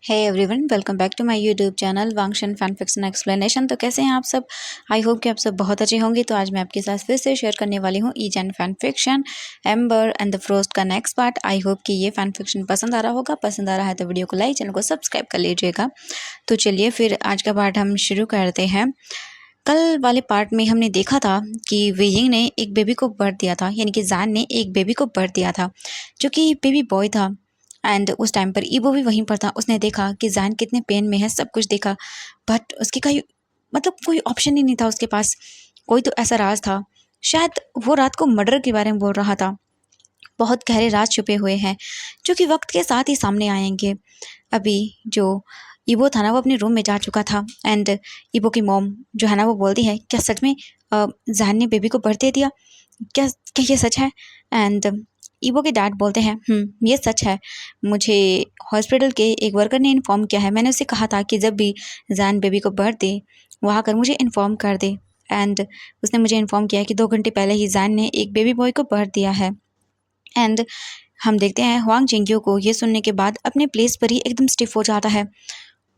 Hey everyone, welcome back to my YouTube channel Wangxian fan fiction explanation. तो कैसे हैं आप सब? आई होप कि आप सब बहुत अच्छे होंगे। तो आज मैं आपके साथ फिर से शेयर करने वाली हूँ engine fan fiction amber and the frost का नेक्स्ट पार्ट। आई होप कि ये फैन फिक्शन पसंद आ रहा होगा। पसंद आ रहा है तो वीडियो को लाइक, चैनल को सब्सक्राइब कर लीजिएगा। तो चलिए फिर आज का पार्ट हम शुरू करते हैं। कल वाले पार्ट में हमने देखा था कि वेइंग ने एक बेबी को बर्थ दिया था, यानी कि जैन ने एक बेबी को बर्थ दिया था जो कि बेबी बॉय था। एंड उस टाइम पर ईबो भी वहीं पर था। उसने देखा कि जैन कितने पेन में है, सब कुछ देखा, बट उसकी कोई ऑप्शन ही नहीं था उसके पास। कोई तो ऐसा राज था, शायद वो रात को मर्डर के बारे में बोल रहा था। बहुत गहरे राज छुपे हुए हैं जो कि वक्त के साथ ही सामने आएंगे। अभी जो ईबो था ना, वो अपने रूम में जा चुका था। एंड ईबो की मॉम जो है ना, वो बोलती है, क्या सच में जैन ने बेबी को बर्थ दे दिया? क्या क्या ये सच है? एंड ईबो के डैड बोलते हैं, ये सच है। मुझे हॉस्पिटल के एक वर्कर ने इन्फॉर्म किया है। मैंने उसे कहा था कि जब भी जैन बेबी को बर्थ दे, वहाँ कर मुझे इन्फॉर्म कर दे। एंड उसने मुझे इन्फॉर्म किया कि 2 घंटे पहले ही जैन ने एक बेबी बॉय को बर्थ दिया है। एंड हम देखते हैं हुआंग जिंग्यो को ये सुनने के बाद अपने प्लेस पर ही एकदम स्टिफ हो जाता है।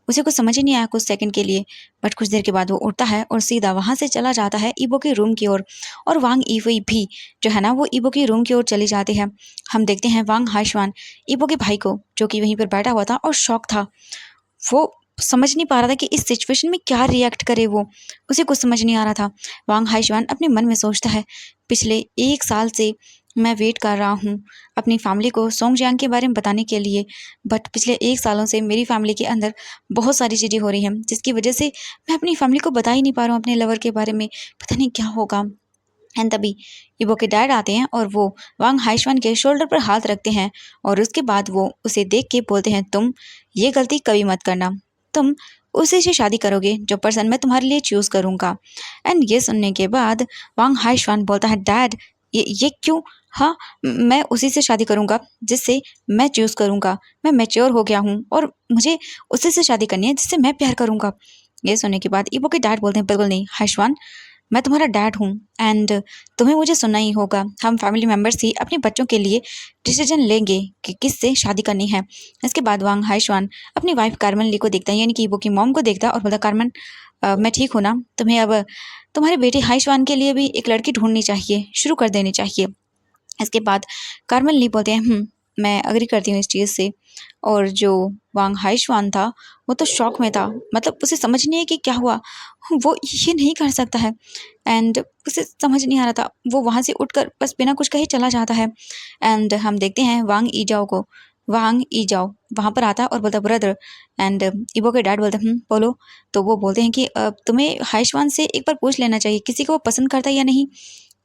उसे कुछ समझ ही नहीं आया कुछ सेकंड के लिए, बट कुछ देर के बाद वो उठता है और सीधा वहां से चला जाता है ईबो के रूम की ओर। और वांग ईवई भी जो है ना, वो ईबो के रूम की ओर चली जाती है। हम देखते हैं वांग हाइशवान ईबो के भाई को, जो कि वहीं पर बैठा हुआ था और शॉक था। वो समझ नहीं पा रहा था कि इस सिचुएशन में क्या रिएक्ट करे। वो उसे कुछ समझ नहीं आ रहा था। वांग हाइशवान अपने मन में सोचता है, पिछले 1 साल से मैं वेट कर रहा हूँ अपनी फैमिली को सोंगजियांग के बारे में बताने के लिए, बट पिछले 1 सालों से मेरी फैमिली के अंदर बहुत सारी चीज़ें हो रही हैं जिसकी वजह से मैं अपनी फैमिली को बता ही नहीं पा रहा हूँ अपने लवर के बारे में। पता नहीं क्या होगा। एंड तभी ईबो के डैड आते हैं और वो वांग हाइशवान के शोल्डर पर हाथ रखते हैं और उसके बाद वो उसे देख के बोलते हैं, तुम ये गलती कभी मत करना। तुम उसी से शादी करोगे जो पर्सन मैं तुम्हारे लिए चूज करूंगा। एंड ये सुनने के बाद वांग हाइशवान बोलता है, डैड ये क्यों? हाँ, मैं उसी से शादी करूंगा जिससे मैं चूज करूंगा। मैं मैच्योर हो गया हूँ और मुझे उसी से शादी करनी है जिससे मैं प्यार करूंगा। ये सुनने के बाद ईबो के डैड बोलते हैं, बिल्कुल नहीं हाइशवान, मैं तुम्हारा डैड हूँ एंड तुम्हें मुझे सुनना ही होगा। हम फैमिली मेम्बर्स ही अपने बच्चों के लिए डिसीजन लेंगे कि किससे शादी करनी है। इसके बाद वांग हाइशवान अपनी वाइफ कार्मन ली को देखता है, यानी कि वो की मॉम को देखता है और बोलता, कार्मन मैं ठीक हूँ ना? तुम्हें अब तुम्हारे बेटे हाइशवान के लिए भी एक लड़की ढूंढनी चाहिए, शुरू कर देनी चाहिए। इसके बाद कार्मन ली बोलते हैं, मैं अग्री करती हूँ इस चीज़ से। और जो वांग हाइशवान था वो तो शॉक में था, मतलब उसे समझ नहीं है कि क्या हुआ। वो ये नहीं कर सकता है एंड उसे समझ नहीं आ रहा था। वो वहाँ से उठकर बस बिना कुछ कहे चला जाता है। एंड हम देखते हैं वांग ईजाओ को। वांग ईजाओ वहाँ पर आता है और बोलता, ब्रदर। एंड इबो के डैड बोलते हैं, बोलो। तो वो बोलते हैं कि तुम्हें हाइशवान से एक बार पूछ लेना चाहिए किसी को वो पसंद करता है या नहीं।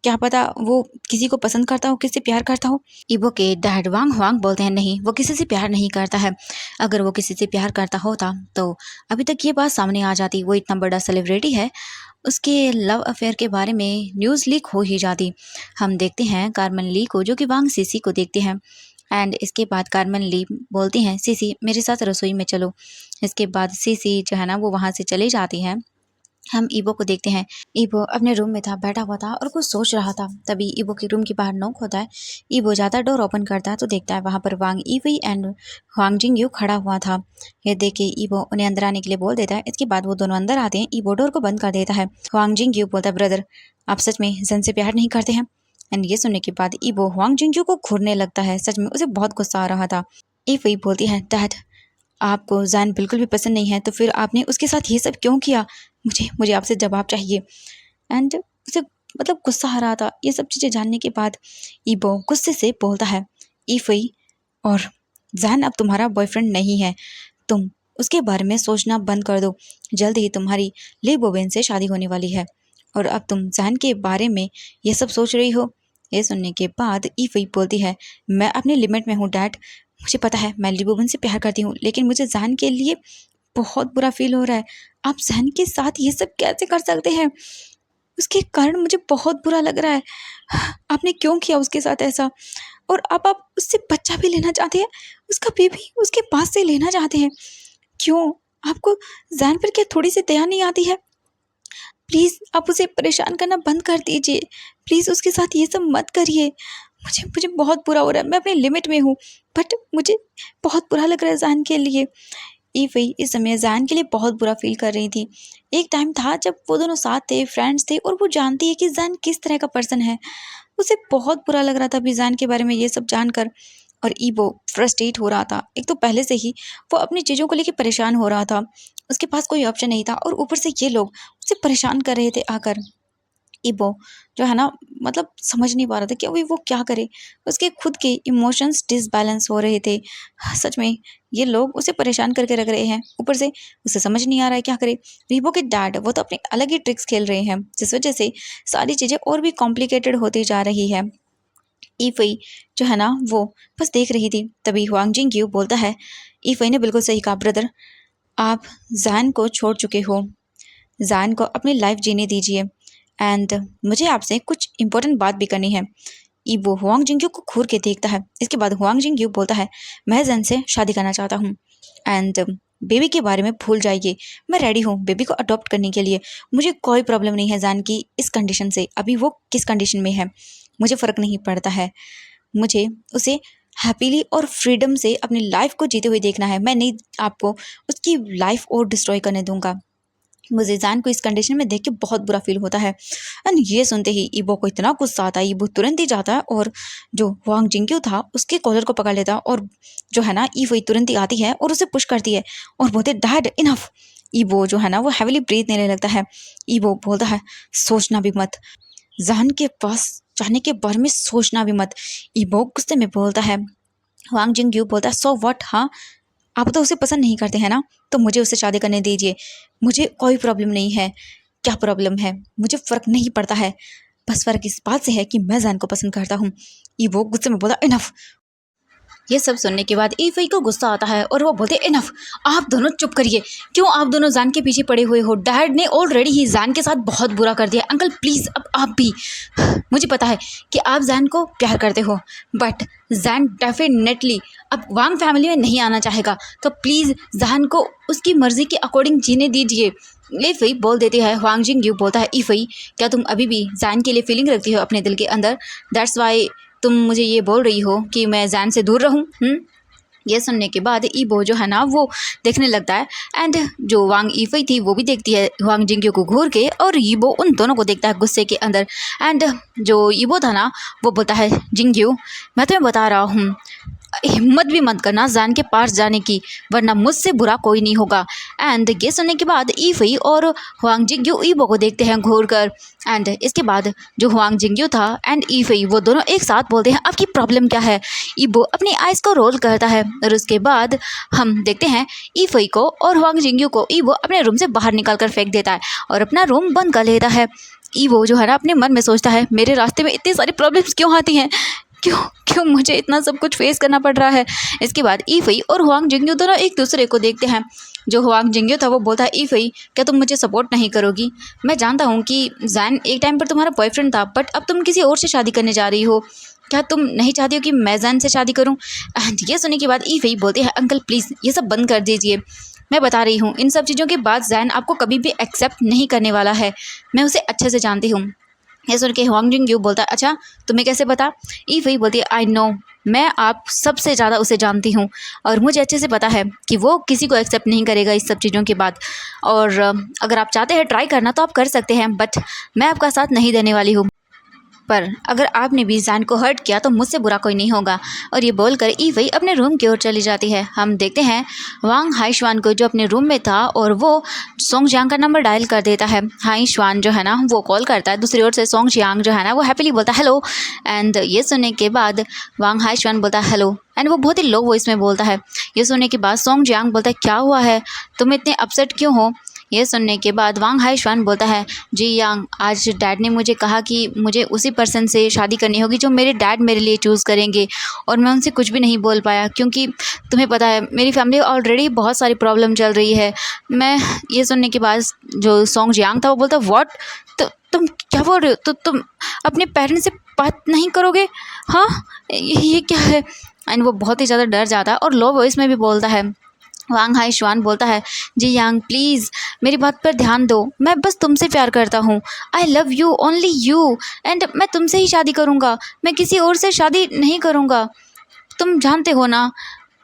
क्या पता वो किसी को पसंद करता हो, किसी से प्यार करता हो। इबो के डैड वांग हुआंग बोलते हैं, नहीं, वो किसी से प्यार नहीं करता है। अगर वो किसी से प्यार करता होता तो अभी तक ये बात सामने आ जाती। वो इतना बड़ा सेलिब्रिटी है, उसके लव अफेयर के बारे में न्यूज़ लीक हो ही जाती। हम देखते हैं कार्मन ली को, जो कि वांग सीसी को देखते हैं। एंड इसके बाद कार्मन ली बोलती हैं, सीसी मेरे साथ रसोई में चलो। इसके बाद सीसी जो है ना, वो वहाँ से चली जाती है। हम ईबो को देखते हैं। ईबो अपने रूम में था, बैठा हुआ था और कुछ सोच रहा था। तभी ईबो के रूम के बाहर नॉक होता है। ईबो जाता है, डोर ओपन करता है तो देखता है वहाँ पर वांग ईवई एंड हुआंग जिंगयू खड़ा हुआ था। ये देख के ईबो उन्हें अंदर आने के लिए बोल देता है। इसके बाद वो दोनों अंदर आते हैं। ईबो डोर को बंद कर देता है। हुआंग जिंगयू बोलता है, ब्रदर आप सच में जन से प्यार नहीं करते हैं? एंड ये सुनने के बाद ईबो हुआंग जिंगयू को घूरने लगता है। सच में उसे बहुत गुस्सा आ रहा था। ईवई बोलती है, डैड आपको जैन बिल्कुल भी पसंद नहीं है, तो फिर आपने उसके साथ ये सब क्यों किया? मुझे मुझे आपसे जवाब चाहिए। एंड उसे मतलब गुस्सा आ रहा था ये सब चीज़ें जानने के बाद। ईबो गुस्से से बोलता है, ईफई और जैन अब तुम्हारा बॉयफ्रेंड नहीं है। तुम उसके बारे में सोचना बंद कर दो। जल्द ही तुम्हारी ली बोवेन से शादी होने वाली है और अब तुम जैन के बारे में ये सब सोच रही हो। ये सुनने के बाद ईफई बोलती है, मैं अपने लिमिट में हूँ डैड। मुझे पता है मैं ली बोवेन से प्यार करती हूँ, लेकिन मुझे जैन के लिए बहुत बुरा फील हो रहा है। आप जैन के साथ ये सब कैसे कर सकते हैं? उसके कारण मुझे बहुत बुरा लग रहा है। आपने क्यों किया उसके साथ ऐसा? और अब आप उससे बच्चा भी लेना चाहते हैं, उसका बेबी उसके पास से लेना चाहते हैं। क्यों? आपको जैन पर क्या थोड़ी सी दया नहीं आती है? प्लीज़ आप उसे परेशान करना बंद कर दीजिए। प्लीज़ उसके साथ ये सब मत करिए। मुझे मुझे बहुत बुरा हो रहा है। मैं अपने लिमिट में हूँ, बट मुझे बहुत बुरा लग रहा है जैन के लिए। ईफई इस समय जैन के लिए बहुत बुरा फील कर रही थी। एक टाइम था जब वो दोनों साथ थे, फ्रेंड्स थे, और वो जानती है कि जैन किस तरह का पर्सन है। उसे बहुत बुरा लग रहा था अभी जैन के बारे में ये सब जानकर, और ईबो फ्रस्ट्रेट हो रहा था। एक तो पहले से ही वो अपनी चीज़ों को लेकर परेशान हो रहा था, उसके पास कोई ऑप्शन नहीं था, और ऊपर से ये लोग उसे परेशान कर रहे थे आकर। ईबो जो है ना, मतलब समझ नहीं पा रहा था कि अभी वो क्या करे। उसके खुद के इमोशंस डिसबैलेंस हो रहे थे। सच में ये लोग उसे परेशान करके रख रहे हैं, ऊपर से उसे समझ नहीं आ रहा है क्या करे। रीबो के डैड वो तो अपने अलग ही ट्रिक्स खेल रहे हैं, जिस वजह से सारी चीज़ें और भी कॉम्प्लिकेटेड होती जा रही है। ईफई जो है ना, वो बस देख रही थी। तभी हुआंग जिंग बोलता है, ईफई ने बिल्कुल सही कहा ब्रदर, आप जैन को छोड़ चुके हो, जैन को अपनी लाइफ जीने दीजिए, एंड मुझे आपसे कुछ इंपॉर्टेंट बात भी करनी है। ईबो हुआंग जिंग्यू को घूर के देखता है। इसके बाद हुआंग जिंग्यू बोलता है, मैं जैन से शादी करना चाहता हूँ, एंड बेबी के बारे में भूल जाइए। मैं रेडी हूँ बेबी को अडॉप्ट करने के लिए। मुझे कोई प्रॉब्लम नहीं है जैन की इस कंडीशन से। अभी वो किस कंडीशन में है मुझे फ़र्क नहीं पड़ता है। मुझे उसे हैप्पीली और फ्रीडम से अपनी लाइफ को जीते हुए देखना है। मैं नहीं आपको उसकी लाइफ और डिस्ट्रॉय करने दूंगा। मुझे जैन को इस कंडीशन में देख के बहुत बुरा फील होता है। एंड ये सुनते ही ईबो को इतना गुस्सा आता है, ईबो तुरंत ही जाता है और जो हुआंग जिंग्यू था उसके कॉलर को पकड़ लेता है, और जो है ना ईवो तुरंत ही आती है और उसे पुश करती है और बोलते डैड इनफ। ईबो जो है ना वो हैविली ब्रीथ लेने लगता है। ईबो बोलता है, सोचना भी मत, जैन के पास जाने के बारे में सोचना भी मत। ईबो गुस्से में बोलता है। हुआंग जिंग्यू बोलता है, सो व्हाट, हाँ आप तो उसे पसंद नहीं करते हैं ना, तो मुझे उससे शादी करने दीजिए। मुझे कोई प्रॉब्लम नहीं है। क्या प्रॉब्लम है, मुझे फ़र्क नहीं पड़ता है। बस फ़र्क इस बात से है कि मैं जैन को पसंद करता हूँ। ईवो गुस्से में बोला, इनफ। ये सब सुनने के बाद ईफई को गुस्सा आता है और वो बोलते, इनफ, आप दोनों चुप करिए। क्यों आप दोनों जैन के पीछे पड़े हुए हो? डैड ने ऑलरेडी ही जैन के साथ बहुत बुरा कर दिया। अंकल प्लीज़ अब आप भी। मुझे पता है कि आप जैन को प्यार करते हो, बट जैन डेफिनेटली अब वांग फैमिली में नहीं आना चाहेगा, तो प्लीज़ जैन को उसकी मर्ज़ी के अकॉर्डिंग जीने दीजिए। ईफई बोल देती है। हुआंग जिंग्यू बोलता है, ईफई क्या तुम अभी भी जैन के लिए फीलिंग रखती हो अपने दिल के अंदर? दैट्स वाई तुम मुझे ये बोल रही हो कि मैं जैन से दूर रहूं? ये सुनने के बाद ईबो जो है ना वो देखने लगता है, एंड जो वांग ईफई थी वो भी देखती है हुआंग जिंग्यू को घूर के, और ईबो उन दोनों को देखता है गुस्से के अंदर। एंड जो ईबो था ना वो बोलता है, जिंग्यू मैं तुम्हें बता रहा हूँ, हिम्मत भी मत करना जैन के पास जाने की, वरना मुझसे बुरा कोई नहीं होगा। एंड ये सुनने के बाद ईफई और हुआंग जिंग्यू ईबो को देखते हैं घूर कर। एंड इसके बाद जो हुआंग जिंग्यू था एंड ईफई वो दोनों एक साथ बोलते हैं, आपकी प्रॉब्लम क्या है? ईबो अपनी आइज़ को रोल करता है, और उसके बाद हम देखते हैं ईफई को और हुआंग जिंग्यू को ईबो अपने रूम से बाहर निकाल कर फेंक देता है और अपना रूम बंद कर लेता है। ईबो जो है ना अपने मन में सोचता है, मेरे रास्ते में इतनी सारी प्रॉब्लम्स क्यों आती हैं, क्यों क्यों मुझे इतना सब कुछ फेस करना पड़ रहा है। इसके बाद ईफई और हुआंग जिंग्यू दोनों एक दूसरे को देखते हैं। जो हुआंग जिंग्यू था वो बोलता है, ईफई क्या तुम मुझे सपोर्ट नहीं करोगी? मैं जानता हूँ कि जैन एक टाइम पर तुम्हारा बॉयफ्रेंड था, बट अब तुम किसी और से शादी करने जा रही हो। क्या तुम नहीं चाहती हो कि मैं जैन से शादी करूँ? एंड ये सुनने के बाद ईफई बोलती है, अंकल प्लीज़ ये सब बंद कर दीजिए। मैं बता रही हूँ इन सब चीज़ों के बाद जैन आपको कभी भी एक्सेप्ट नहीं करने वाला है। मैं उसे अच्छे से जानती हूँ। ये सुन के हुआंग जिंग्यू बोलता है, अच्छा तुम्हें कैसे पता? ईफई बोलती है, आई नो, मैं आप सबसे ज़्यादा उसे जानती हूँ और मुझे अच्छे से पता है कि वो किसी को एक्सेप्ट नहीं करेगा इस सब चीज़ों के बाद। और अगर आप चाहते हैं ट्राई करना तो आप कर सकते हैं, बट मैं आपका साथ नहीं देने वाली हूँ। पर अगर आपने भी जैन को हर्ट किया तो मुझसे बुरा कोई नहीं होगा। और ये बोलकर ईफई अपने रूम की ओर चली जाती है। हम देखते हैं वांग हाईशवान को जो अपने रूम में था और वो सोंग जियांग का नंबर डायल कर देता है। हाईशवान जो है ना वो कॉल करता है, दूसरी ओर से सोंग जियांग जो है ना वो हैप्पीली बोलता है हेलो। एंड ये सुनने के बाद वांग हाईशवान बोलता है हेलो, एंड वो बहुत ही लो वॉइस में बोलता है। ये सुनने के बाद सोंग जियांग बोलता है, क्या हुआ है, तुम इतने अपसेट क्यों हो? ये सुनने के बाद वांग हाईशवान बोलता है, जी यांग, आज डैड ने मुझे कहा कि मुझे उसी पर्सन से शादी करनी होगी जो मेरे डैड मेरे लिए चूज़ करेंगे, और मैं उनसे कुछ भी नहीं बोल पाया क्योंकि तुम्हें पता है मेरी फैमिली ऑलरेडी बहुत सारी प्रॉब्लम चल रही है। मैं ये सुनने के बाद जो सोंग जियांग था वो बोलता, व्हाट, तो तुम क्या बोल रहे हो? तो तुम अपने पेरेंट्स से बात नहीं करोगे? हाँ, ये क्या है? एंड वो बहुत ही ज़्यादा डर जाता है और लो वॉइस में भी बोलता है। वांग हाईशवान बोलता है, जी यांग प्लीज़ मेरी बात पर ध्यान दो, मैं बस तुमसे प्यार करता हूँ। आई love you, only you, and मैं तुमसे ही शादी करूँगा, मैं किसी और से शादी नहीं करूँगा। तुम जानते हो ना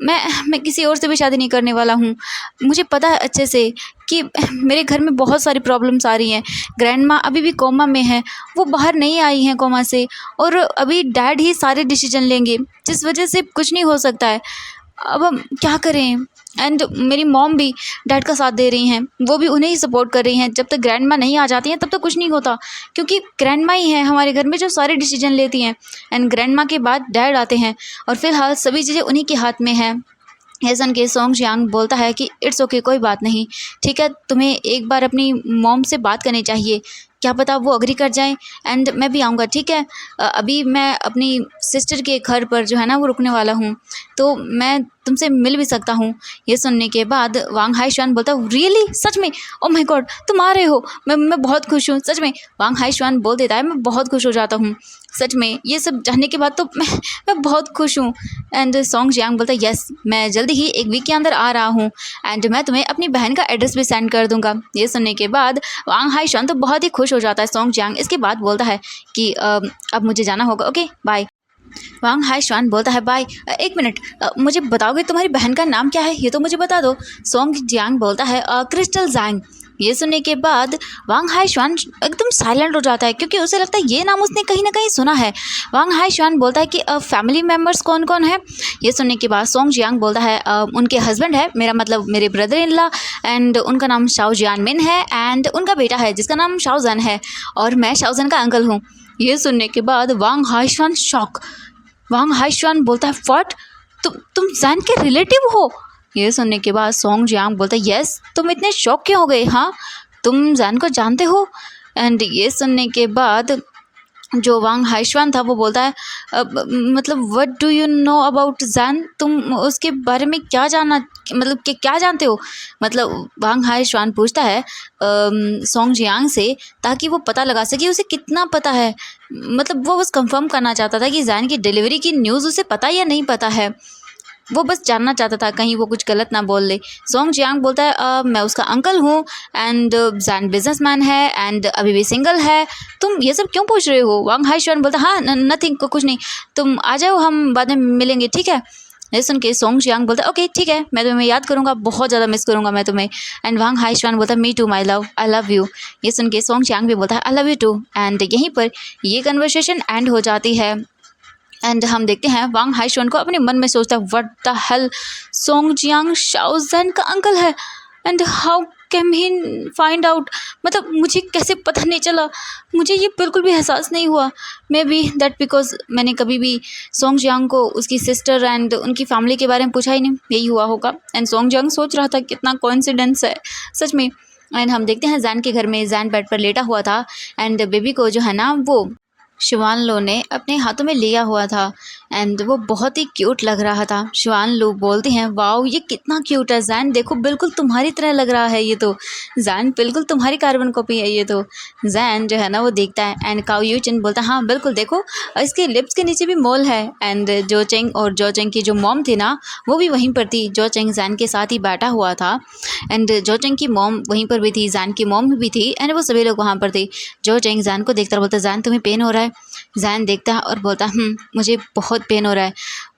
मैं किसी और से भी शादी नहीं करने वाला हूँ। मुझे पता है अच्छे से कि मेरे घर में बहुत सारी प्रॉब्लम्स आ रही हैं। ग्रैंड माँ अभी भी कोमा में है, वो बाहर नहीं आई हैं कोमा से, और अभी डैड ही सारे डिसीजन लेंगे, जिस वजह से कुछ नहीं हो सकता है। अब हम क्या करें? एंड मेरी मॉम भी डैड का साथ दे रही हैं, वो भी उन्हें ही सपोर्ट कर रही हैं। जब तक ग्रैंड माँ नहीं आ जाती हैं तब तक कुछ नहीं होता, क्योंकि ग्रैंड माँ ही है हमारे घर में जो सारे डिसीजन लेती हैं। एंड ग्रैंड माँ के बाद डैड आते हैं, और फिलहाल सभी चीज़ें उन्हीं के हाथ में हैं। ये सुन के सोंग जियांग बोलता है कि इट्स ओके, कोई बात नहीं, ठीक है, तुम्हें एक बार अपनी मॉम से बात करनी चाहिए, क्या पता वो अग्री कर जाएं, एंड मैं भी आऊँगा, ठीक है। अभी मैं अपनी सिस्टर के घर पर जो है ना वो रुकने वाला हूँ, तो मैं तुमसे मिल भी सकता हूँ। ये सुनने के बाद वांग हाईशुआन बोलता है, रियली, सच में? ओह माय गॉड, तुम आ रहे हो, मैं बहुत खुश हूँ, सच में। वांग हाईशुआन बोल देता है, मैं बहुत खुश हो जाता हूँ, सच में, ये सब जानने के बाद तो मैं बहुत खुश हूँ। एंड सोंग जियांग बोलता है, यस, मैं जल्दी ही एक वीक के अंदर आ रहा हूँ, एंड मैं तुम्हें अपनी बहन का एड्रेस भी सेंड कर दूंगा। ये सुनने के बाद वांग हाईशुआन तो बहुत ही खुश हो जाता है। सोंग जियांग इसके बाद बोलता है कि अब मुझे जाना होगा, ओके बाय। वांग हाईशुआन बोलता है, बाय। एक मिनट, मुझे बताओगे तुम्हारी बहन का नाम क्या है, ये तो मुझे बता दो। सोंग जियांग बोलता है, क्रिस्टल जैंग। ये सुनने के बाद वांग हाईशुआन एकदम साइलेंट हो जाता है, क्योंकि उसे लगता है ये नाम उसने कहीं ना कहीं सुना है। वांग हाईशुआन बोलता है कि फैमिली मेम्बर्स कौन कौन है। ये सुनने के बाद सोंग जियांग बोलता है, उनके हस्बैंड है, मेरा मतलब मेरे ब्रदर इन लॉ, एंड उनका नाम शाओ जियानमिन है, एंड उनका बेटा है जिसका नाम शाओजन है, और मैं शाओजन का अंकल हूँ। ये सुनने के बाद वांग हाईशुआन शॉक। वांग हाईशुआन बोलता है, व्हाट, तुम जैन के रिलेटिव हो? ये सुनने के बाद सोंग जियांग बोलता है, यस, तुम इतने शॉक क्यों हो गए? हाँ, तुम जैन को जानते हो? एंड ये सुनने के बाद जो वांग हाईशुआन था वो बोलता है, मतलब what do you know about Jain, तुम उसके बारे में क्या जानना, मतलब कि क्या जानते हो? मतलब वांग हाईशुआन पूछता है सोंग जियांग से, ताकि वो पता लगा सके उसे कितना पता है। मतलब वो बस कंफर्म करना चाहता था कि जैन की डिलीवरी की न्यूज़ उसे पता या नहीं पता है। वो बस जानना चाहता था कहीं वो कुछ गलत ना बोल ले। सोंग जियांग बोलता है, मैं उसका अंकल हूँ, एंड जैन बिजनेसमैन है, एंड अभी भी सिंगल है, तुम ये सब क्यों पूछ रहे हो? वांग हाईशुआन बोलता है, हाँ नथिंग, कुछ नहीं, तुम आ जाओ, हम बाद में मिलेंगे, ठीक है। ये सुन के सोंग जियांग बोलता है, ओके ठीक है, मैं तुम्हें याद करूँगा, बहुत ज़्यादा मिस करूँगा मैं तुम्हें। एंड वांग हाईशुआन बोलता है, me too my love, I love you. ये सुन के सोंग जियांग भी बोलता है, I love you too. And यहीं पर ये कन्वर्सेशन एंड हो जाती है। एंड हम देखते हैं वांग हाईशुआन को अपने मन में सोचता है, what the hell, song Jiang Shao Jain का अंकल है, and how can he find out, मतलब मुझे कैसे पता नहीं चला, मुझे ये बिल्कुल भी एहसास नहीं हुआ। मे बी दैट बिकॉज मैंने कभी भी सोंग जियांग को उसकी सिस्टर एंड उनकी फैमिली के बारे में पूछा ही नहीं, यही हुआ होगा। एंड सोंग जियांग सोच रहा था कितना कोइंसिडेंस है सच में। एंड हम देखते हैं जैन के घर में, जैन बेड पर लेटा हुआ था, एंड बेबी को जो है ना वो शिवान लो ने अपने हाथों में लिया हुआ था, एंड वो बहुत ही क्यूट लग रहा था। शिवान लो बोलते हैं, वाओ ये कितना क्यूट है जैन, देखो बिल्कुल तुम्हारी तरह लग रहा है ये तो, जैन बिल्कुल तुम्हारी कार्बन कॉपी है ये तो। जैन जो है ना वो देखता है, एंड काओ यू चिन बोलता है, हाँ बिल्कुल देखो, इसके लिप्स के नीचे भी मोल है। एंड जो चेंग और जो चेंग की जो मॉम थी ना वो भी वहीं पर थी, जो चेंग जैन के साथ ही बैठा हुआ था, एंड जो चेंग की मॉम वहीं पर भी थी, जैन की मॉम भी थी, एंड वो सभी लोग वहाँ पर थे। जो चेंग जैन को देखता बोलता है, जैन तुम्हें पेन हो रहा है? जैन देखता है और बोलता है, मुझे बहुत पेन हो रहा है,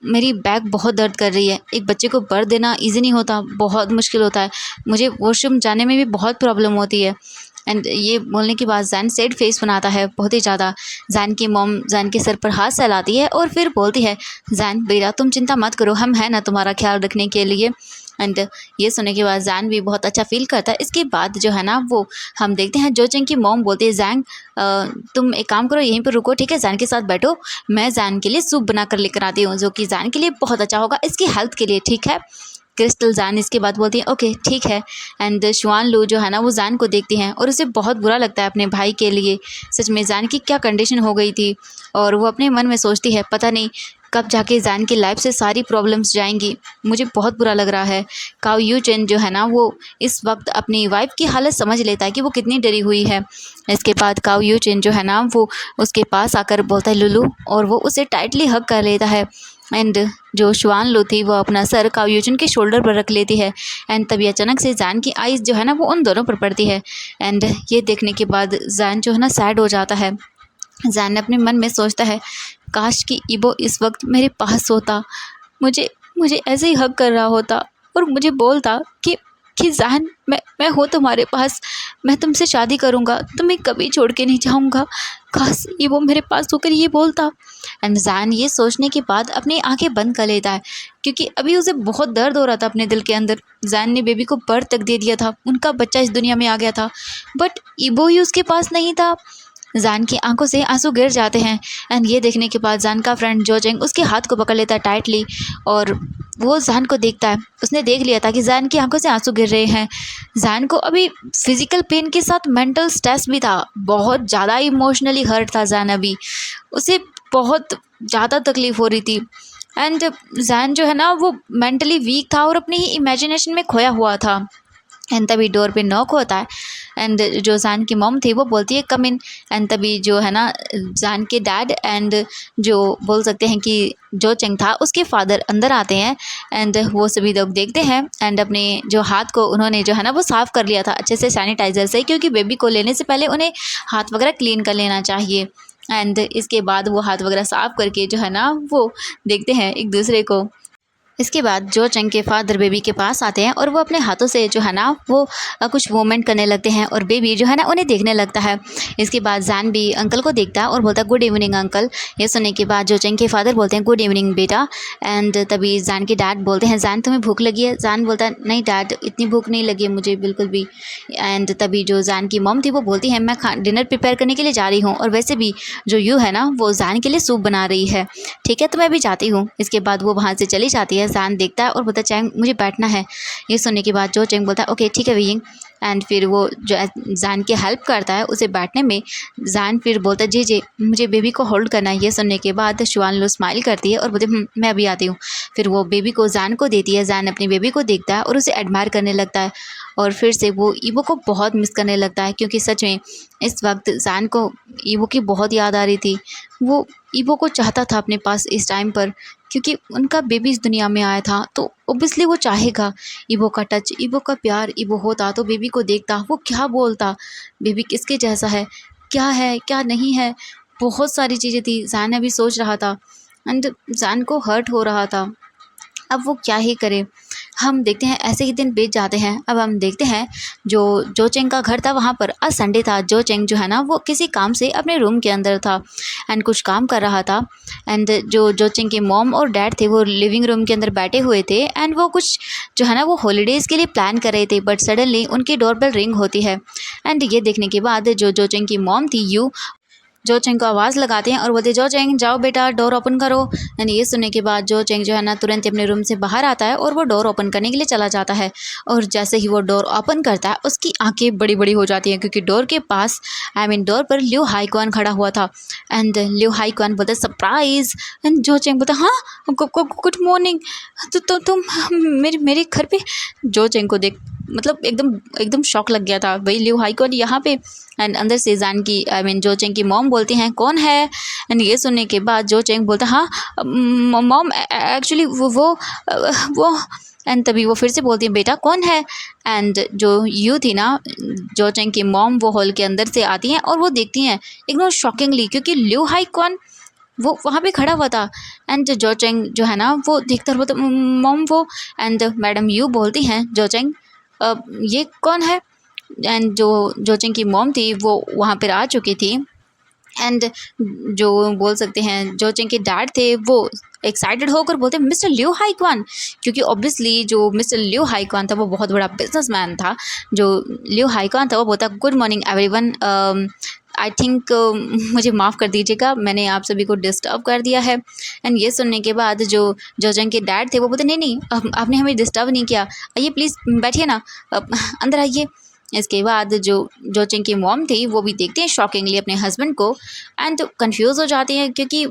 मेरी बैक बहुत दर्द कर रही है, एक बच्चे को बर्थ देना इजी नहीं होता, बहुत मुश्किल होता है, मुझे वॉशरूम जाने में भी बहुत प्रॉब्लम होती है। एंड ये बोलने के बाद जैन सैड फेस बनाता है बहुत ही ज़्यादा। जैन की मॉम जैन के सर पर हाथ सहलाती है और फिर बोलती है, जैन बेटा तुम चिंता मत करो, हम हैं ना तुम्हारा ख्याल रखने के लिए। एंड ये सुनने के बाद जैन भी बहुत अच्छा फील करता है। इसके बाद जो है ना वो हम देखते हैं जो चेंग की मॉम बोलती है, जैन तुम एक काम करो, यहीं पर रुको, ठीक है, जैन के साथ बैठो, मैं जैन के लिए सूप बना कर लेकर आती हूँ, जो कि जैन के लिए बहुत अच्छा होगा, इसकी हेल्थ के लिए, ठीक है। क्रिस्टल जैन इसके बाद बोलती है, ओके ठीक है। एंड शुआन लू जो है ना वो जैन को देखती हैं और उसे बहुत बुरा लगता है अपने भाई के लिए। सच में जैन की क्या कंडीशन हो गई थी, और वो अपने मन में सोचती है, पता नहीं कब जाके जैन की लाइफ से सारी प्रॉब्लम्स जाएंगी, मुझे बहुत बुरा लग रहा है। काओ यू चेन जो है ना वो इस वक्त अपनी वाइफ की हालत समझ लेता है कि वो कितनी डरी हुई है। इसके बाद काओ यू चेन जो है ना वो उसके पास आकर बोलता है, लुलू, और वो उसे टाइटली हग कर लेता है। एंड जो शुआन लो थी वो अपना सर काओ यू चेन के शोल्डर पर रख लेती है। एंड तभी अचानक से जैन की आइज़ जो है ना वो उन दोनों पर पड़ती है। एंड ये देखने के बाद जैन जो है ना सैड हो जाता है। जैन अपने मन में सोचता है, काश कि इबो इस वक्त मेरे पास होता, मुझे मुझे ऐसे ही हग कर रहा होता और मुझे बोलता कि ज़ान, मैं हूँ तुम्हारे पास, मैं तुमसे शादी करूँगा, तुम्हें कभी छोड़ के नहीं जाऊँगा। काश ये वो मेरे पास होकर ये बोलता। एंड ज़ान ये सोचने के बाद अपनी आंखें बंद कर लेता है, क्योंकि अभी उसे बहुत दर्द हो रहा था अपने दिल के अंदर। ज़ान ने बेबी को बर्थ तक दे दिया था, उनका बच्चा इस दुनिया में आ गया था, बट ईबो ही उसके पास नहीं था। ज़ान की आंखों से आंसू गिर जाते हैं। एंड ये देखने के बाद ज़ान का फ्रेंड जोचेंग उसके हाथ को पकड़ लेता है टाइटली, और वो ज़ान को देखता है। उसने देख लिया था कि ज़ान की आंखों से आंसू गिर रहे हैं। ज़ान को अभी फिजिकल पेन के साथ मेंटल स्ट्रेस भी था, बहुत ज़्यादा इमोशनली हर्ट था ज़ान। अभी उसे बहुत ज़्यादा तकलीफ़ हो रही थी। एंड ज़ान जो है ना वो मेंटली वीक था और अपनी ही इमेजिनेशन में खोया हुआ था। एंड तभी डोर पे नॉक होता है। एंड जो ज़ान की मॉम थी वो बोलती है कम इन। एंड तभी जो है ना ज़ान के डैड एंड जो बोल सकते हैं कि जो चेंग था उसके फादर अंदर आते हैं। एंड वो सभी लोग देखते हैं। एंड अपने जो हाथ को उन्होंने जो है ना वो साफ़ कर लिया था अच्छे से सैनिटाइज़र से, क्योंकि बेबी को लेने से पहले उन्हें हाथ वगैरह क्लीन कर लेना चाहिए। एंड इसके बाद वो हाथ वगैरह साफ़ करके जो है ना वो देखते हैं एक दूसरे को। इसके बाद जो चंग के फादर बेबी के पास आते हैं और वो अपने हाथों से जो है ना वो कुछ मूवमेंट करने लगते हैं, और बेबी जो है ना उन्हें देखने लगता है। इसके बाद ज़ान भी अंकल को देखता है और बोलता है गुड इवनिंग अंकल। ये सुनने के बाद जो चंग के फादर बोलते हैं गुड इवनिंग बेटा। एंड तभी ज़ान के डैड बोलते हैं ज़ान तुम्हें भूख लगी है? ज़ान बोलता है नहीं डैड, इतनी भूख नहीं लगी है मुझे बिल्कुल भी। एंड तभी जो ज़ान की मॉम थी वो बोलती है मैं डिनर प्रिपेयर करने के लिए जा रही हूँ, और वैसे भी जो यू है ना वो ज़ान के लिए सूप बना रही है, ठीक है तो मैं भी जाती हूँ। इसके बाद वो वहाँ से चली जाती है। ज़ान देखता है और बोलता है चैंग मुझे बैठना है। ये सुनने के बाद जो चैंग बोलता है ओके ठीक है वियिंग। एंड फिर वो जो ज़ान की हेल्प करता है उसे बैठने में। ज़ान फिर बोलता है जी जी मुझे बेबी को होल्ड करना है। ये सुनने के बाद शुआन लो स्माइल करती है और बोलती है मैं अभी आती हूँ। फिर वो बेबी को ज़ान को देती है। ज़ान अपनी बेबी को देखता है और उसे एडमायर करने लगता है, और फिर से वो ईवो को बहुत मिस करने लगता है, क्योंकि सच में इस वक्त ज़ान को ईवो की बहुत याद आ रही थी। वो ईवो को चाहता था अपने पास इस टाइम पर, क्योंकि उनका बेबी इस दुनिया में आया था, तो ओब्वियसली वो चाहेगा ईवो का टच, ईवो का प्यार। ईवो होता तो बेबी को देखता, वो क्या बोलता, बेबी किसके जैसा है क्या नहीं है, बहुत सारी चीज़ें थी। ज़ान अभी सोच रहा था एंड ज़ान को हर्ट हो रहा था। अब वो क्या ही करे। हम देखते हैं ऐसे ही दिन बीत जाते हैं। अब हम देखते हैं जो चेंग का घर था वहाँ पर आज संडे था। जो चेंग जो है ना वो किसी काम से अपने रूम के अंदर था एंड कुछ काम कर रहा था। एंड जो चेंग के मॉम और डैड थे वो लिविंग रूम के अंदर बैठे हुए थे एंड वो कुछ जो है ना वो हॉलीडेज़ के लिए प्लान कर रहे थे, बट सडनली उनकी डोरबेल रिंग होती है। एंड ये देखने के बाद जो चेंग की मॉम थी यू जो चेंग को आवाज़ लगाते हैं और बोलते हैं जो चेंग जाओ बेटा डोर ओपन करो। एंड ये सुनने के बाद जो चेंग जो है ना तुरंत अपने रूम से बाहर आता है और वो डोर ओपन करने के लिए चला जाता है। और जैसे ही वो डोर ओपन करता है उसकी आंखें बड़ी बड़ी हो जाती हैं, क्योंकि डोर के पास डोर पर लियो हाईक्वान खड़ा हुआ था। एंड लियो हाईक्वान बोलता सरप्राइज। एंड जो चेंग बोलता हाँ गुड मॉर्निंग। तो तुम मेरे घर पे। जो चेंग को देख मतलब एकदम एकदम शॉक लग गया था, भाई लियो हाईक्वान यहाँ पे। एंड अंदर से ज़ान की जो चेंग की मॉम बोलती हैं कौन है। एंड ये सुनने के बाद जो चेंग बोलता हाँ मॉम एक्चुअली वो। एंड तभी वो फिर से बोलती है बेटा कौन है। एंड जो यू थी ना जो चेंग की मॉम वो हॉल के अंदर से आती हैं और वो देखती हैं एकदम शॉकिंगली, क्योंकि लियो हाईक्वान वो वहाँ पे खड़ा हुआ था। एंड जो चेंग जो है ना वो देखता हुआ तो मॉम वो। एंड मैडम यू बोलती हैं जो चेंग ये कौन है। एंड जो चेंग की मॉम थी वो वहाँ पर आ चुकी थी। एंड जो बोल सकते हैं जो चेंग के डैड थे वो एक्साइटेड होकर बोलते मिस्टर लियो हाईक्वान, क्योंकि ऑब्वियसली जो मिस्टर लियो हाईक्वान था वो बहुत बड़ा बिजनेसमैन था। जो लियो हाईक्वान था वो बोलता good morning everyone. I think मुझे माफ़ कर दीजिएगा, मैंने आप सभी को डिस्टर्ब कर दिया है। एंड ये सुनने के बाद जो चेंग के डैड थे वो बोलते नहीं आपने हमें डिस्टर्ब नहीं किया, आइए प्लीज़ बैठिए ना, अंदर आइए। इसके बाद जो चेंग की मॉम थी वो भी देखते हैं शॉकिंगली अपने हस्बैंड को एंड कंफ्यूज हो जाती हैं, क्योंकि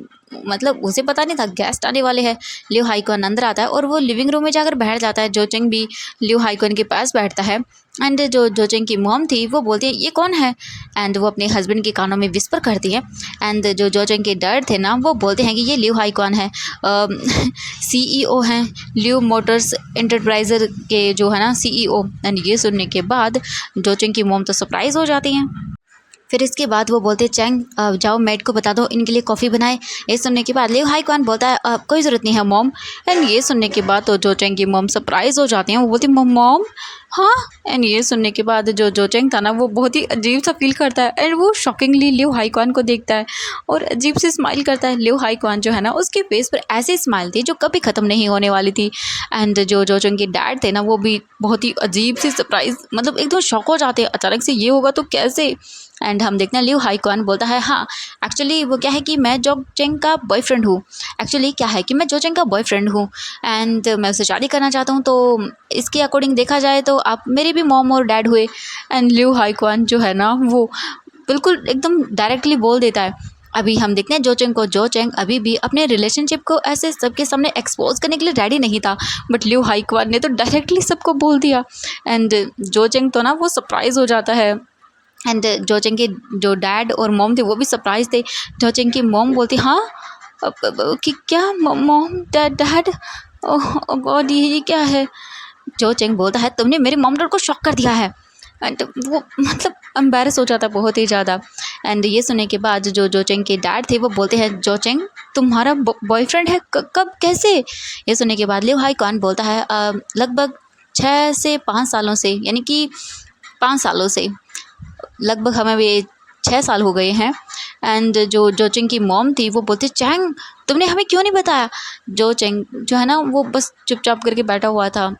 मतलब उसे पता नहीं था गेस्ट आने वाले हैं। लियो हाईक्वान अंदर आता है और वो लिविंग रूम में जाकर बैठ जाता है। जो चेंग भी लियो हाईक्वान के पास बैठता है। एंड जो चेंग की मॉम थी वो बोलती है ये कौन है। एंड वो अपने हस्बैंड के कानों में विस्पर करती है। एंड जो चेंग के डैड थे ना वो बोलते हैं कि ये लियो हाईक्वान है, सीईओ हैं लियो मोटर्स एंटरप्राइजर के जो है ना सीईओ। एंड ये सुनने के बाद जो चेंग की मॉम तो सरप्राइज हो जाती हैं। फिर इसके बाद वो बोलते चैंग जाओ मेड को बता दो इनके लिए कॉफ़ी बनाए। ये सुनने के बाद लियो हाई क्वान बोलता है कोई ज़रूरत नहीं है मॉम। एंड ये सुनने के बाद तो जो चैंग की मॉम सरप्राइज़ हो जाती हैं, वो बोलती मॉम हाँ। एंड ये सुनने के बाद जो चैंग था ना वो बहुत ही अजीब सा फील करता है एंड वो शॉकिंगली लियो हाई क्वान को देखता है और अजीब से स्माइल करता है। लियो हाई क्वान जो है ना उसके फेस पर ऐसी स्माइल थी जो कभी ख़त्म नहीं होने वाली थी। एंड जो चैंग के डैड थे ना वो भी बहुत ही अजीब सी सरप्राइज, मतलब एकदम शॉक हो जाते हैं, अचानक से ये होगा तो कैसे। एंड हम देखते हैं लियो हाई क्वान बोलता है हाँ एक्चुअली वो क्या है कि मैं जो चेंग का बॉयफ्रेंड हूँ। एक्चुअली क्या है कि मैं जो चेंग का बॉयफ्रेंड हूँ एंड मैं उससे शादी करना चाहता हूँ, तो इसके अकॉर्डिंग देखा जाए तो आप मेरे भी मॉम और डैड हुए। एंड लियो हाई क्वान जो है ना वो बिल्कुल एकदम डायरेक्टली बोल देता है। अभी हम देखते हैं जो चेंग अभी भी अपने रिलेशनशिप को ऐसे सबके सामने एक्सपोज करने के लिए रेडी नहीं था, बट लियो हाई क्वान ने तो डायरेक्टली सबको बोल दिया। एंड जो चेंग तो ना वो सरप्राइज हो जाता है। एंड जो चेंग के जो डैड और मॉम थे वो भी सरप्राइज थे। जो चेंग की मॉम बोलती हाँ कि क्या मॉम डैड ओह गॉड ये क्या है। जो चेंग बोलता है तुमने मेरी मॉम डैड को शॉक कर दिया है। एंड वो मतलब एम्बैरस हो जाता है बहुत ही ज़्यादा। एंड ये सुनने के बाद जो चेंग के डैड थे वो बोलते हैं जो चेंग तुम्हारा बॉयफ्रेंड है कब कैसे। ये सुनने के बाद लियो हाई क्वान बोलता है लगभग 6 से 5 सालों से, यानी कि 5 सालों से लगभग हमें ये 6 साल हो गए हैं। एंड जो चेंग की मॉम थी वो बोलती चैंग तुमने हमें क्यों नहीं बताया। जो चेंग जो है ना वो बस चुपचाप करके बैठा हुआ था।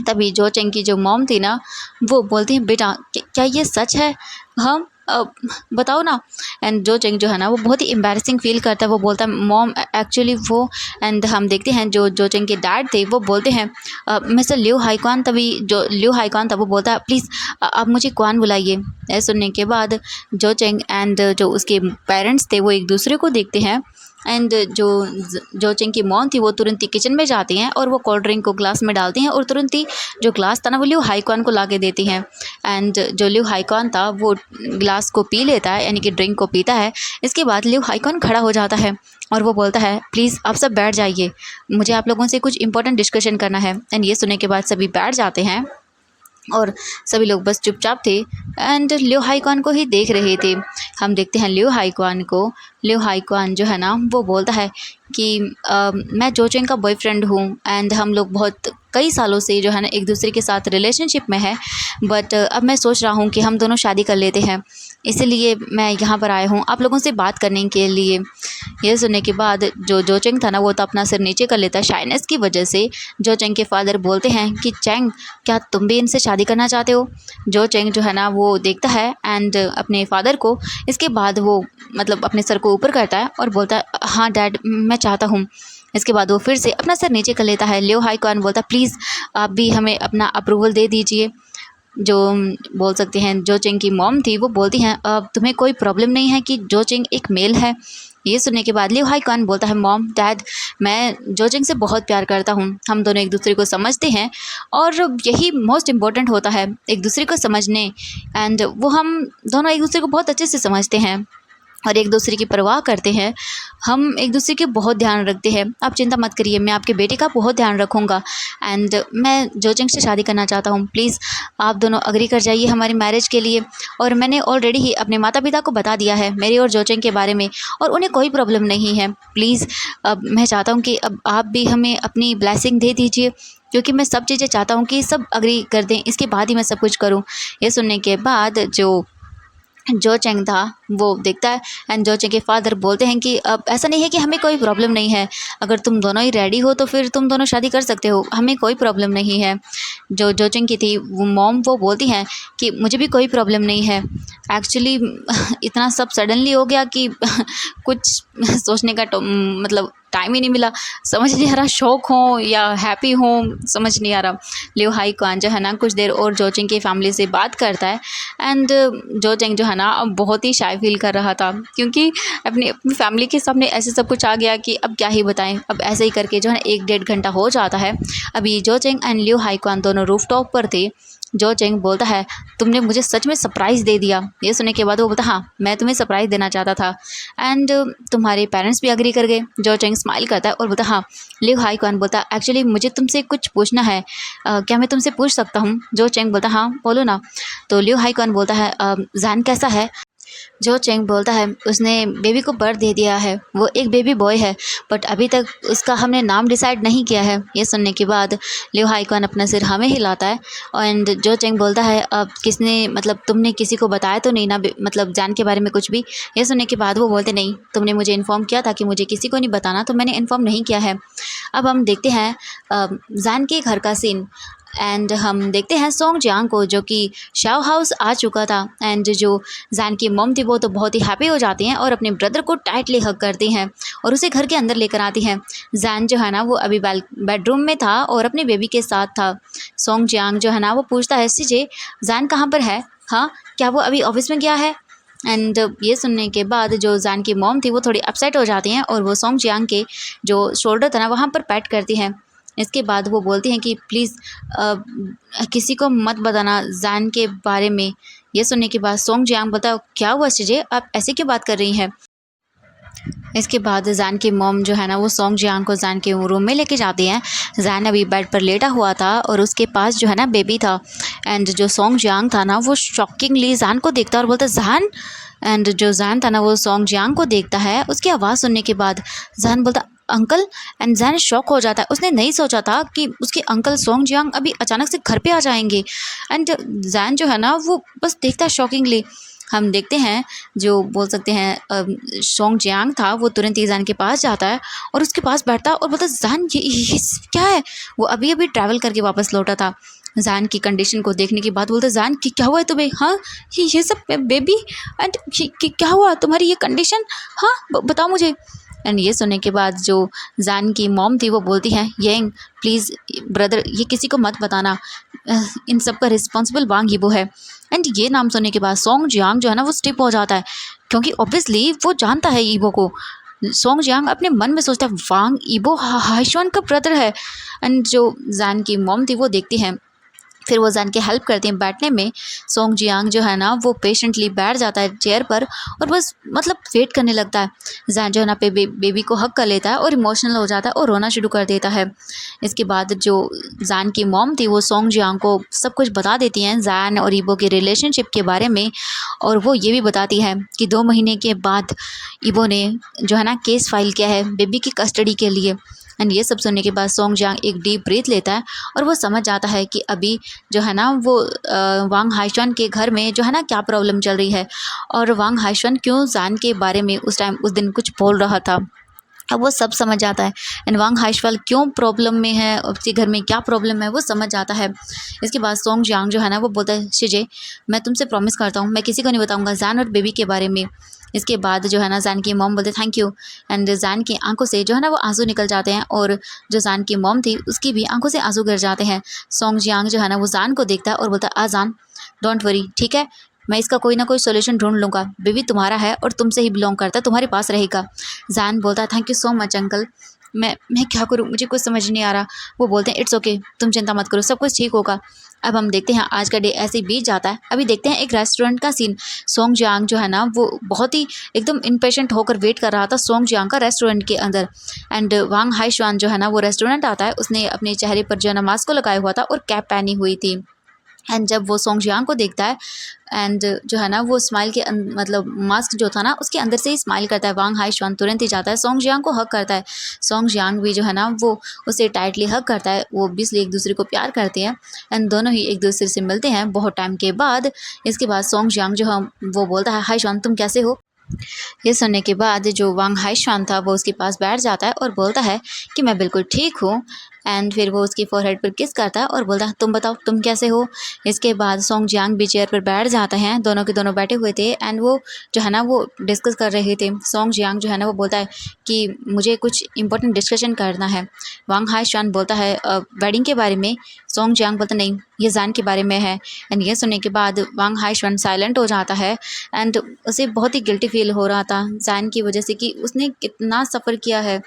तभी जो चेंग की जो मॉम थी ना वो बोलती हैं बेटा क्या ये सच है, हम बताओ ना। एंड जो चेंग जो है ना वो बहुत ही एम्बैरसिंग फील करता है, वो बोलता है मॉम एक्चुअली वो। एंड हम देखते हैं जो चेंग के डैड थे वो बोलते हैं मिस्टर लियो हाई क्वान। तभी जो लियो हाई क्वान था वो बोलता है प्लीज़ आप मुझे क्वान बुलाइए। ऐसा सुनने के बाद जो चेंग एंड जो उसके पेरेंट्स थे वो एक दूसरे को देखते हैं। एंड जो चेंग की मॉम थी वो तुरंत ही किचन में जाती हैं और वो कोल्ड ड्रिंक को ग्लास में डालती हैं और तुरंत ही जो ग्लास था ना वो लियो हाई क्वान को ला के देती हैं। एंड जो लियो हाई क्वान था वो ग्लास को पी लेता है, यानी कि ड्रिंक को पीता है। इसके बाद लियो हाई क्वान खड़ा हो जाता है और वो बोलता है प्लीज़ आप सब बैठ जाइए, मुझे आप लोगों से कुछ इंपॉर्टेंट डिस्कशन करना है। एंड ये सुनने के बाद सभी बैठ जाते हैं और सभी लोग बस चुपचाप थे एंड लियो हाई क्वान को ही देख रहे थे। हम देखते हैं लियो हाई क्वान को। लियो हाई क्वान जो है ना वो बोलता है कि मैं जो चेंग का बॉयफ्रेंड हूँ एंड हम लोग बहुत कई सालों से जो है ना एक दूसरे के साथ रिलेशनशिप में है, बट अब मैं सोच रहा हूँ कि हम दोनों शादी कर लेते हैं, इसीलिए मैं यहाँ पर आया हूँ आप लोगों से बात करने के लिए। यह सुनने के बाद जो चेंग था ना वो तो अपना सिर नीचे कर लेता है शाइनेस की वजह से। जो चेंग के फादर बोलते हैं कि चेंग क्या तुम भी इनसे शादी करना चाहते हो। जो चेंग जो है ना वो देखता है एंड अपने फादर को, इसके बाद वो मतलब अपने सर को ऊपर करता है और बोलता है हाँ डैड मैं चाहता हूँ। इसके बाद वो फिर से अपना सर नीचे कर लेता है। लियो हाई क्वान बोलता है प्लीज़ आप भी हमें अपना अप्रूवल दे दीजिए। जो बोल सकते हैं जो चेंग की मॉम थी वो बोलती हैं अब तुम्हें कोई प्रॉब्लम नहीं है कि जो चेंग एक मेल है। ये सुनने के बाद लियो हाई क्वान बोलता है मॉम डैड मैं जो चेंग से बहुत प्यार करता हूँ, हम दोनों एक दूसरे को समझते हैं और यही मोस्ट इम्पोर्टेंट होता है एक दूसरे को समझने। एंड वो हम दोनों एक दूसरे को बहुत अच्छे से समझते हैं और एक दूसरे की परवाह करते हैं, हम एक दूसरे के बहुत ध्यान रखते हैं। आप चिंता मत करिए मैं आपके बेटे का बहुत ध्यान रखूँगा एंड मैं जो चेंग से शादी करना चाहता हूँ, प्लीज़ आप दोनों अग्री कर जाइए हमारी मैरिज के लिए। और मैंने ऑलरेडी ही अपने माता पिता को बता दिया है मेरी और जो चेंग के बारे में और उन्हें कोई प्रॉब्लम नहीं है। प्लीज़ अब मैं चाहता हूँ कि अब आप भी हमें अपनी ब्लेसिंग दे दीजिए, क्योंकि मैं सब चीज़ें चाहता हूँ कि सब अग्री कर दें, इसके बाद ही मैं सब कुछ करूँ। ये सुनने के बाद जो चेंग था वो देखता है एंड जो चेंग के फादर बोलते हैं कि अब ऐसा नहीं है कि हमें कोई प्रॉब्लम नहीं है, अगर तुम दोनों ही रेडी हो तो फिर तुम दोनों शादी कर सकते हो, हमें कोई प्रॉब्लम नहीं है। जो चेंग की थी वो मॉम वो बोलती हैं कि मुझे भी कोई प्रॉब्लम नहीं है। एक्चुअली इतना सब सडनली हो गया कि कुछ सोचने का मतलब टाइम ही नहीं मिला, समझ नहीं आ रहा शौक हो या हैप्पी हो समझ नहीं आ रहा। लियो हाई क्वान जो है ना कुछ देर और जो चेंग की फैमिली से बात करता है एंड जो चेंग जो है ना अब बहुत ही शाय फील कर रहा था, क्योंकि अपनी फैमिली के सामने ऐसे सब कुछ आ गया कि अब क्या ही बताएं। अब ऐसे ही करके जो है 1-1.5 घंटा हो जाता है। अभी जो Cheng and Leo Hai Quan दोनों रूफ टॉप पर थे। जो चेंग बोलता है तुमने मुझे सच में सरप्राइज़ दे दिया। ये सुनने के बाद वो बोलता हाँ मैं तुम्हें सरप्राइज़ देना चाहता था एंड तुम्हारे पेरेंट्स भी अग्री कर गए। जो चेंग स्माइल करता है और बोलता हाँ। लियो हाई क्वान बोलता एक्चुअली मुझे तुमसे कुछ पूछना है, क्या मैं तुमसे पूछ सकता हूँ। जो चेंग बोलता हाँ बोलो ना। तो लियो हाई क्वान बोलता है जैन कैसा है। जो चेंग बोलता है उसने बेबी को बर्थ दे दिया है, वो एक बेबी बॉय है, बट अभी तक उसका हमने नाम डिसाइड नहीं किया है। ये सुनने के बाद लियो हाईक्वान अपना सिर हमें हिलाता है। एंड जो चेंग बोलता है अब किसने मतलब तुमने किसी को बताया तो नहीं ना मतलब जान के बारे में कुछ भी। ये सुनने के बाद वो बोलते नहीं, तुमने मुझे इन्फॉर्म किया था कि मुझे किसी को नहीं बताना, तो मैंने इन्फॉर्म नहीं किया है। अब हम देखते हैं जान के घर का सीन। एंड हम देखते हैं सोंग जियांग को जो कि शाओ हाउस आ चुका था। एंड जो जान की मॉम थी वो तो बहुत ही हैप्पी हो जाती हैं और अपने ब्रदर को टाइटली हग करती हैं और उसे घर के अंदर लेकर आती हैं। जान जो है ना वो अभी बेडरूम में था और अपने बेबी के साथ था। सोंग जियांग जो है ना वो पूछता है सीजे जान कहाँ पर है, हाँ क्या वो अभी ऑफिस में गया है। एंड ये सुनने के बाद जो जान की मॉम थी वो थोड़ी अपसेट हो जाती हैं और वो सोंग जियांग के जो शोल्डर था ना वहाँ पर पैट करती हैं। इसके बाद वो बोलती हैं कि प्लीज़ किसी को मत बताना जान के बारे में। ये सुनने के बाद सोंग जियांग बोलता क्या हुआ सीजे, आप ऐसे क्यों बात कर रही हैं। इसके बाद जान की मॉम जो है ना वो सोंग जियांग को जान के रूम में लेके जाती हैं। जान अभी बेड पर लेटा हुआ था और उसके पास जो है ना बेबी था। एंड जो सोंग जियांग था ना वो शॉकिंगली जान को देखता है और बोलता जान। एंड जो जान था ना वो सोंग जियांग को देखता है। उसकी आवाज़ सुनने के बाद जान बोलता अंकल। एंड जान शॉक हो जाता है, उसने नहीं सोचा था कि उसके अंकल सोंग जियांग अभी अचानक से घर पे आ जाएंगे। एंड जान जो है ना वो बस देखता है शॉकिंगली। हम देखते हैं जो बोल सकते हैं सोंग जियांग था वो तुरंत ही जान के पास जाता है और उसके पास बैठता है और बोलता जान ये क्या है। वो अभी अभी ट्रैवल करके वापस लौटा था। जान की कंडीशन को देखने के बाद बोलते जान कि क्या हुआ है तुम्हें, हाँ ये सब बेबी एंड क्या हुआ तुम्हारी ये कंडीशन, हाँ बताओ मुझे। एंड ये सुनने के बाद जो जान की मॉम थी वो बोलती हैं येंग प्लीज़ ब्रदर ये किसी को मत बताना, इन सब का रिस्पॉन्सिबल वांग यीबो है। एंड ये नाम सुनने के बाद सोंग जियांग जो है ना वो स्टिप हो जाता है क्योंकि ऑब्वियसली वो जानता है ईबो को। सोंग जियांग अपने मन में सोचता है वांग ईबो हाइशवान का ब्रदर है। एंड जो जान की मॉम थी वो देखती हैं, फिर वो जान के हेल्प करती हैं बैठने में। सोंग जियांग जो है ना वो पेशेंटली बैठ जाता है चेयर पर और बस मतलब वेट करने लगता है। जान जो है ना बेबी को हक कर लेता है और इमोशनल हो जाता है और रोना शुरू कर देता है। इसके बाद जो जान की मॉम थी वो सोंग जियांग को सब कुछ बता देती हैं जान और ईबो के रिलेशनशिप के बारे में। और वो ये भी बताती है कि 2 महीने के बाद ईबो ने जो है ना केस फाइल किया है बेबी की कस्टडी के लिए। एंड ये सब सुनने के बाद सोंग जियांग एक डीप ब्रीथ लेता है और वो समझ जाता है कि अभी जो है ना वो वांग हाइशवान के घर में जो है ना क्या प्रॉब्लम चल रही है और वांग हाइशवान क्यों जान के बारे में उस दिन कुछ बोल रहा था। अब वो सब समझ जाता है एंड वांग हाइशवाल क्यों प्रॉब्लम में है, उसके घर में क्या प्रॉब्लम है वो समझ जाता है। इसके बाद सोंग जियांग जो है ना वो बोलता है शिजे मैं तुमसे प्रॉमिस करता हूँ मैं किसी को नहीं बताऊँगा जान और बेबी के बारे में। इसके बाद जो है ना जान की मॉम बोलते थैंक यू। एंड जान की आंखों से जो है ना वो आंसू निकल जाते हैं और जो जान की मॉम थी उसकी भी आंखों से आंसू गिर जाते हैं। सोंग जियांग जो है ना वो जान को देखता है और बोलता है जान डोंट वरी ठीक है, मैं इसका कोई ना कोई सोल्यूशन ढूंढ लूँगा, बेबी तुम्हारा है और तुमसे ही बिलोंग करता है, तुम्हारे पास रहेगा। जान बोलता है thank you so much uncle, मैं क्या करूँ मुझे कुछ समझ नहीं आ रहा। वो बोलते हैं इट्स ओके तुम चिंता मत करो सब कुछ ठीक होगा। अब हम देखते हैं आज का डे ऐसे ही बीत जाता है। अभी देखते हैं एक रेस्टोरेंट का सीन। सोंग जियांग जो है ना वो बहुत ही एकदम इम्पेशेंट होकर वेट कर रहा था सोंग जियांग का रेस्टोरेंट के अंदर। एंड वांग हाइशवान जो है ना वो रेस्टोरेंट आता है, उसने अपने चेहरे पर जो है ना मास्क को लगाया हुआ था और कैप पहनी हुई थी। एंड जब वो सोंग जियांग को देखता है एंड जो है ना वो स्माइल के मतलब मास्क जो था ना उसके अंदर से ही स्माइल करता है। वांग हाइशवान तुरंत ही जाता है सोंग जियांग को हक करता है। सोंग जियांग भी जो है ना वो उसे टाइटली हक करता है, वो ऑब्वियसली एक दूसरे को प्यार करते हैं एंड दोनों ही एक दूसरे से मिलते हैं बहुत टाइम के बाद। इसके बाद सोंग जियांग जो है वो बोलता है हाइशवान तुम कैसे हो। ये सुनने के बाद जो वांग हाइशवान था वो उसके पास बैठ जाता है और बोलता है कि मैं बिल्कुल ठीक हूँ। एंड फिर वो उसकी फोरहेड पर किस करता है और बोलता है तुम बताओ तुम कैसे हो। इसके बाद सोंग जियांग भी चेयर पर बैठ जाते हैं, दोनों के दोनों बैठे हुए थे एंड वो जो है ना वो डिस्कस कर रहे थे। सोंग जियांग जो है ना वो बोलता है कि मुझे कुछ इंपॉर्टेंट डिस्कशन करना है। वांग हाइशवान बोलता है वेडिंग के बारे में। सोंग जियांग बोलता नहीं ये जान के बारे में है। एंड ये सुनने के बाद वांग हाइशवान साइलेंट हो जाता है एंड उसे बहुत ही गिल्टी फील हो रहा था जान की वजह से कि उसने कितना सफ़र किया है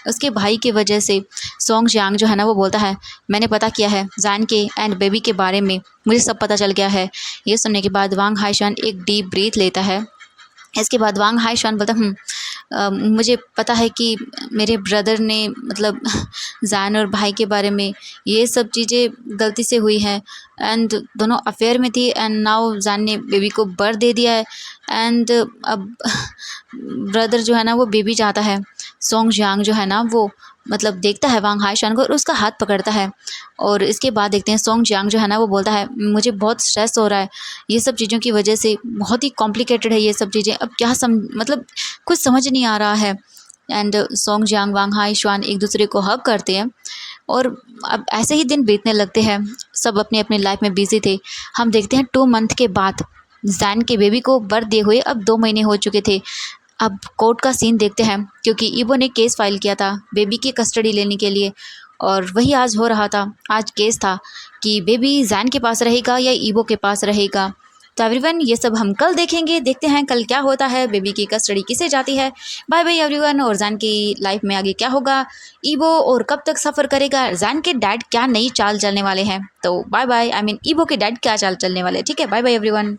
उसके भाई की वजह से। सोंग जियांग जो है ना वो बोलता है मैंने पता किया है जान के एंड बेबी के बारे में, मुझे सब पता चल गया है। ये सुनने के बाद वांग हाइशवान एक डीप ब्रीथ लेता है। इसके बाद वांग हाइशवान बोलता मुझे पता है कि मेरे ब्रदर ने मतलब ज़ैन और भाई के बारे में ये सब चीज़ें गलती से हुई हैं एंड दोनों अफेयर में थी एंड नाउ ज़ैन ने बेबी को बर्थ दे दिया है एंड अब ब्रदर जो है ना वो बेबी चाहता है। सोंग जियांग जो है ना वो मतलब देखता है वांग हाईशान को और उसका हाथ पकड़ता है और इसके बाद देखते हैं सोंग जियांग जो है ना वो बोलता है मुझे बहुत स्ट्रेस हो रहा है ये सब चीज़ों की वजह से, बहुत ही कॉम्प्लिकेटेड है ये सब चीज़ें, अब क्या मतलब कुछ समझ नहीं आ रहा है। एंड सोंग जियांग वांग हाईशान एक दूसरे को हग करते हैं और अब ऐसे ही दिन बीतने लगते हैं। सब अपनी अपनी लाइफ में बिजी थे। हम देखते हैं 2 मंथ के बाद जैन के बेबी को बर्थ दिए हुए अब 2 महीने हो चुके थे। अब कोर्ट का सीन देखते हैं क्योंकि ईबो ने केस फाइल किया था बेबी की कस्टडी लेने के लिए और वही आज हो रहा था। आज केस था कि बेबी जैन के पास रहेगा या ईबो के पास रहेगा। तो एवरीवन ये सब हम कल देखेंगे, देखते हैं कल क्या होता है, बेबी की कस्टडी किसे जाती है। Bye bye everyone. और जैन की लाइफ में आगे क्या होगा, ईबो और कब तक सफ़र करेगा, जैन के डैड क्या नई चाल चलने वाले हैं। तो बाय बाय, आई मीन ईबो के डैड क्या चाल चलने वाले हैं। ठीक है, बाय बाय एवरीवन।